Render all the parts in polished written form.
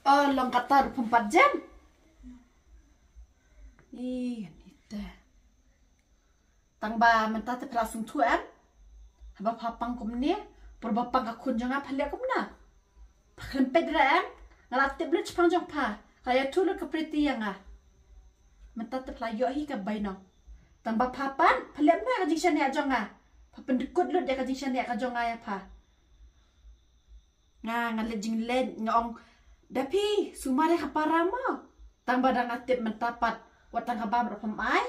Oh, long kata 24 jam. Ih, itu. Tangba mentah terlangsung tuan. Habab hapang kumne, perbapang kakun jangan palek kumna. Paklempet ran, ngalatip lu cepang jong pa. Kaya tu lu kepriti yang ah. Mentah terlayo hi ke bainong. Tangba papan, palek na kajing siya niya jong ah. Papan dekut lu dia kajing siya niya kajong ah ya pa. Ngalejing led ngong dapi sumare haparama. Tangba dah ngatip mentapat watang habam rapam ai.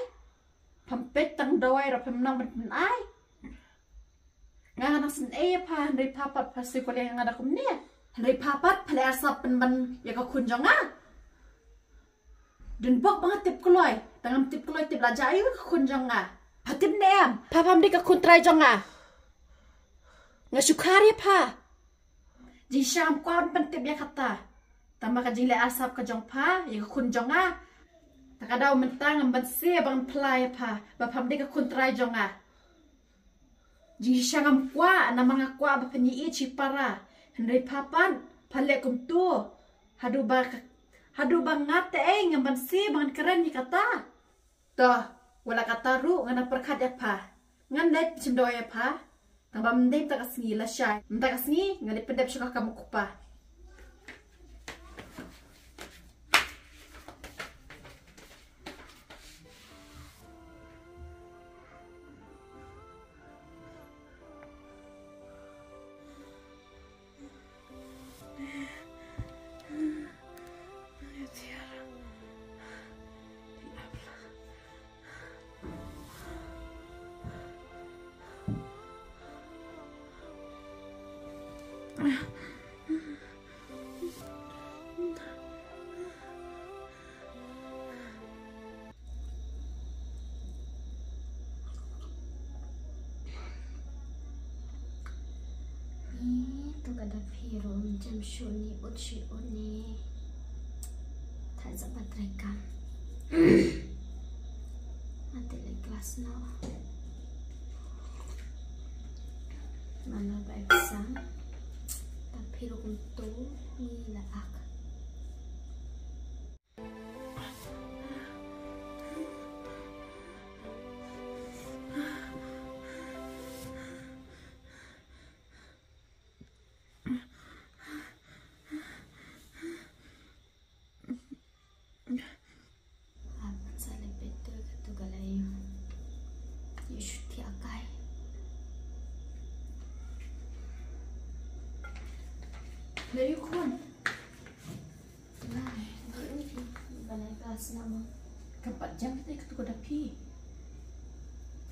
Pampet tang dawai rapam nang men ai. Nang sen pa Henry papat pasti ko yang ada kumne. Henry papat pale asap pen ya ka kunjonga. Dan bok banget tip kloy. Tangam tip kloy tip lajai ka kunjonga. Patip neam. Papam di ka kuntrai jonga. Ngasukari pa. Jing syam kwan pentip ya kata. Tambah ka jing le asap ka jong pa ya ka kunjonga. Takadaw mentang amban se bang play pa. Bapam di ka kuntrai jonga. Jing syangam kwa na mga kwa bapanyi ichi para. Henry papan palek kum tu. Hadu ba ngate ngamban se bang keren ni kata. Toh wala kata ru ngana perkat ya pa. Ngan net cindo ya pa. Tang ba mendem tak asngi la syai. Mentak asngi ngali pendep syukah kamu kupa. Itu kada piro jam shuni uci oni tak sempat rekam mati le kelas no mana baik sang tapi untuk nila ak Dari kun. Nah, ini balai kelas nama. 4 jam kita ikut ko dapi.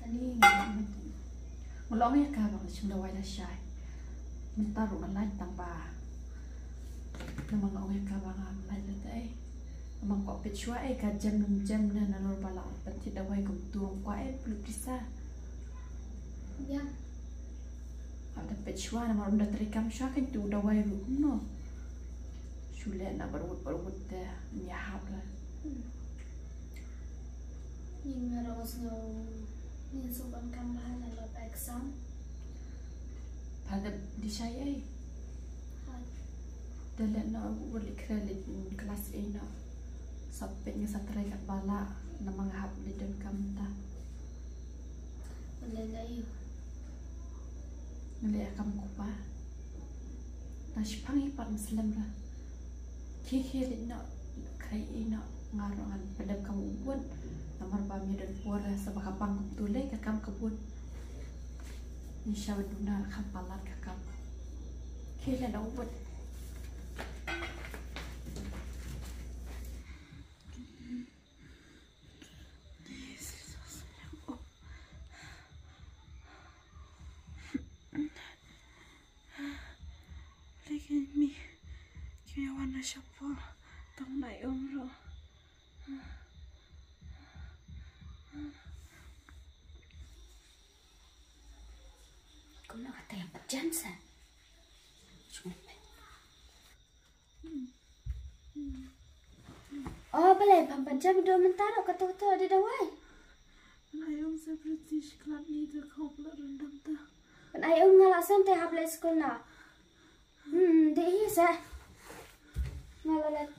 Tadi Mulong ya ka bang chim dawai la syai. Mentaru lan tang ba. Namang ong ya ka bang lan la tai. Amang ko pechua ka jam na nanor bala penti dawai gum tuang kwa belum bisa. ya Ada pechua na marum da terikam syua kan tu dawai ru no. Shule na barut da nyahap la. nhưng mà rồi nên số bằng cam ba là loại bạch xong Pada di syai Dalam na boleh kredit kelas A na sampai ng satray kat bala na mga hap di dan kamta. mình đây Ngali akam ko pa. Nashpangi parang slam ra. Kikili na kay ina ngarongan padam kamu ubun. Namar bami dan puara sa makapang tulay kakam kabun. Ni siya duna kampalat kakam. Kila na ubun. Mi kaya wana siya po tong na umro cũng là cái bạch chân sa oh boleh pampan jam 2 mentar aku tahu ada dawai ayong sa British club ni the couple rendam ta kan ayong ngalasan teh hable sekolah na deh sa Malalat.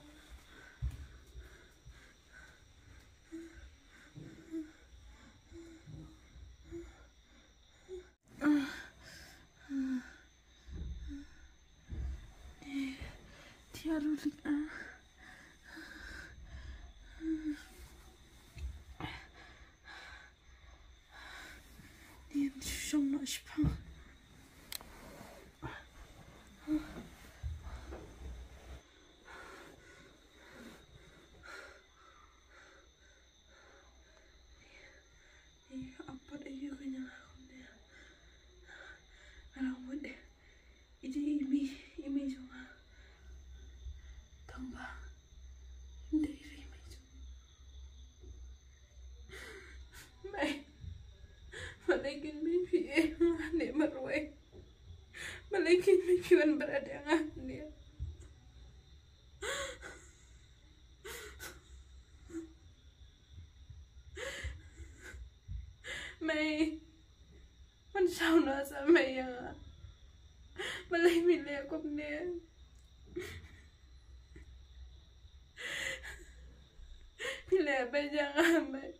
Tiarulik Dia syong nak sepang. Apa dia kena lakukan dia? Kalau buat dia, ini juga tambah dari ini juga. Mai, malaikat mimpi ni meruai. Malaikat mimpi wan berada ngah dia. Mai, man sao na sa mai yang malay milay ako niya. Milay ba niya nga may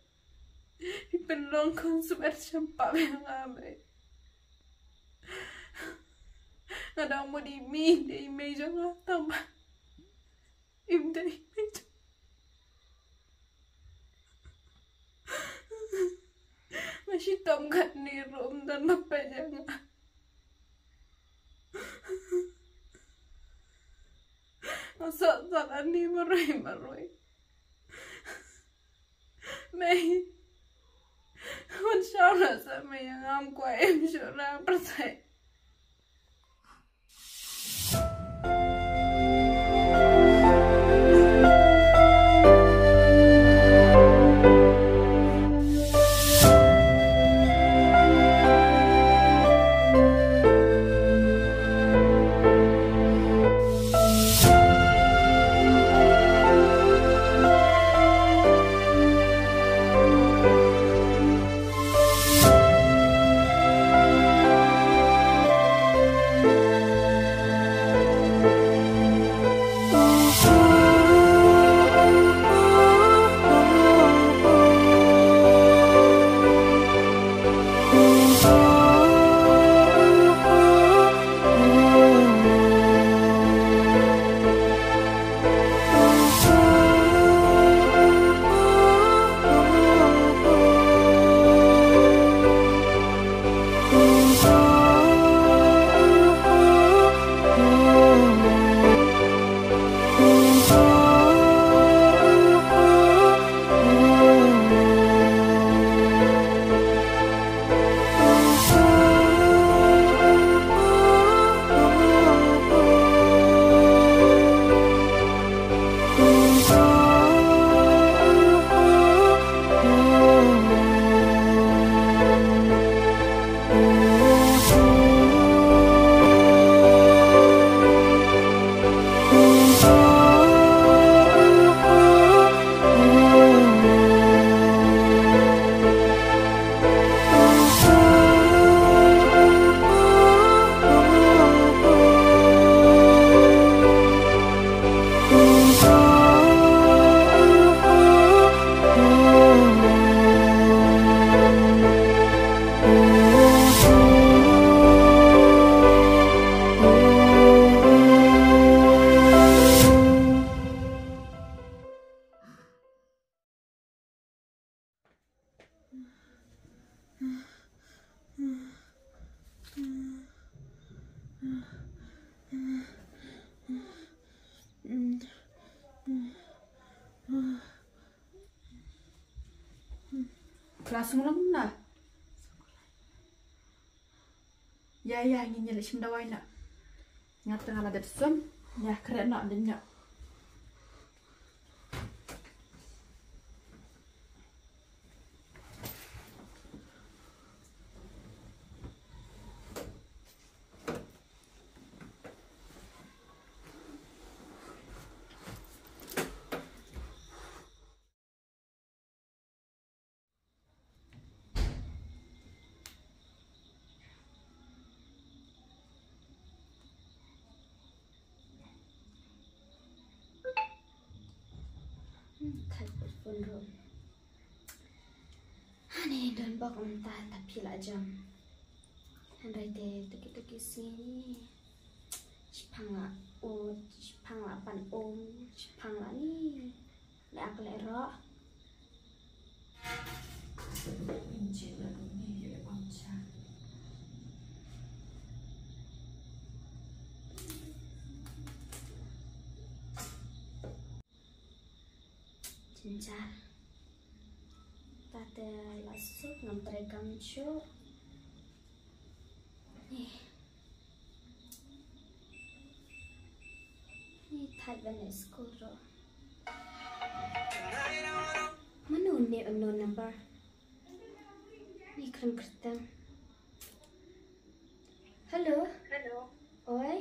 ipanlong kong suwer siyang pamay nga may. Nga daw mo di medyo nga tama. Imda medyo. Masyitom ka ni Rom dan mapanya nga. Masasalan ni maroy. May masyara sa may ang kwa syura percaya. Langsung lang na. Ya, ingin nyala sim dawai na. Ngat tengah ada sem, ya keren nak denya. Thai pun rom. Ane dan bak unta tapi lah jam. Andai te tuki sini. Cipangla cipangla pan cipangla ni. Leak lero. Cincar. Tata lasuk ngam terekam show. Ni Thai Venice school ro. Mana unknown number. Ni kram kertang. Hello. Oi.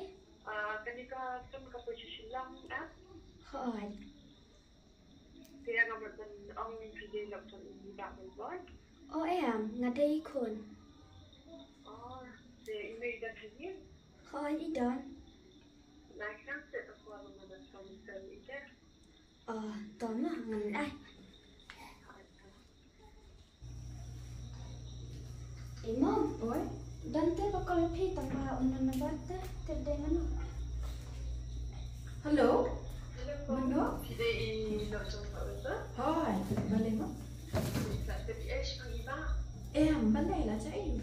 Ketika ka posisi lang Oi. Kaya nga ang video lang sa ibang buwan. Oh em, ngadai kun. The email that you need. Oi di don. Nakita ako ang mga sa ite. Don lah ngan ai. Mom, oi. Dan te bakal pi tambah unan nabate terdengan. Hello? Mano? Kita ini nak coba betul. Hai, balai mo? Tapi pang iba. Balai lah cai.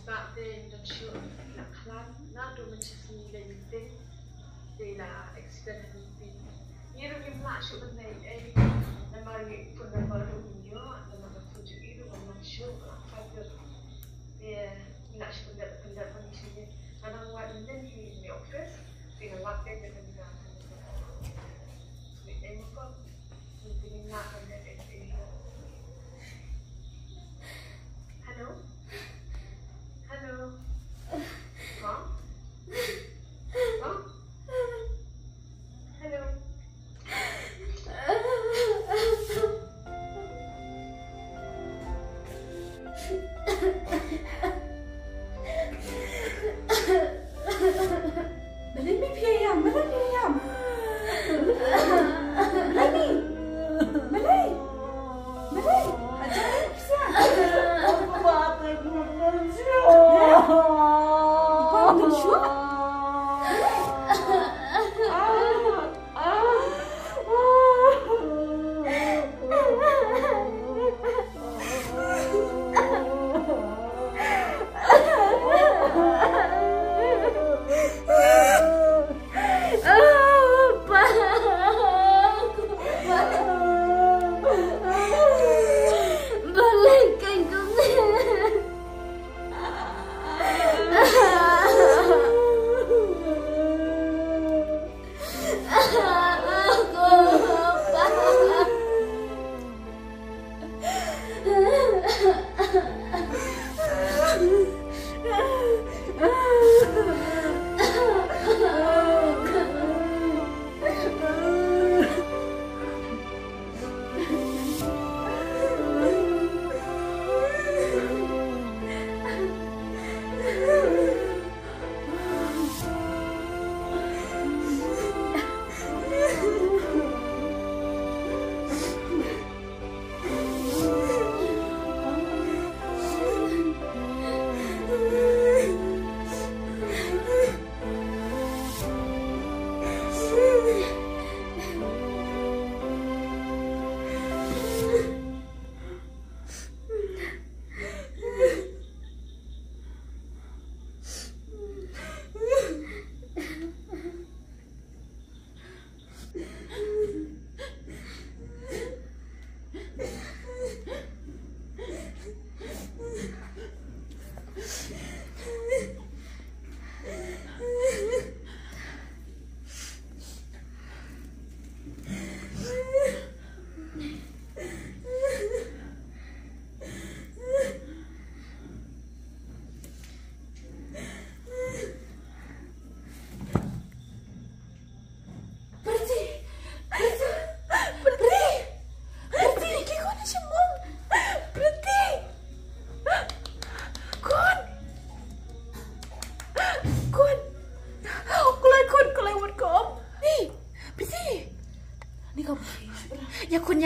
Pak den dan show nak kelan. Na tu macam ni lagi de la accident ni. Ni ru kim lah show benda ni. Nama ni pun nama ru ni yo. Nama tu tu itu nama show. Fakir. Dia nak show benda ni sini. Kadang waktu ni di office. Dengan waktu dia kan. Hello? Huh? Hello? Balai mi piyayam. Balai. Ajaib siya. Aku bakal berjuang. Ikaw berjuang? Balikkan kau.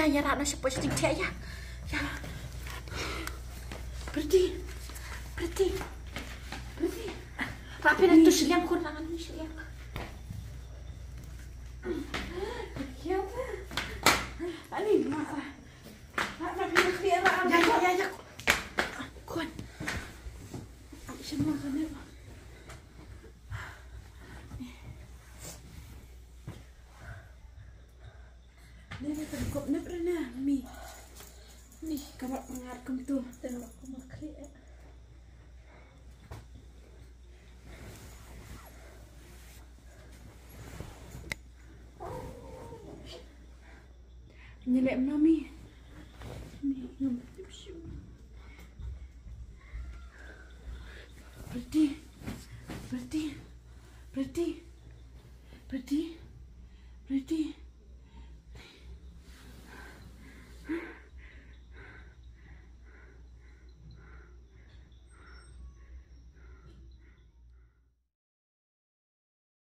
ya rak na siapa cing tia ya. Ya. Berhenti. Rapi na tu siliang kun tangan ni siliang. Ya. Ani mak. Rapi na kira. Ya. Kun. Semua kan. Ini terkop na pernah mi. Nih kamar pengarkem tuh. Tengok aku makai. Nyelek mami. Nih ngambil tisu. Berhenti.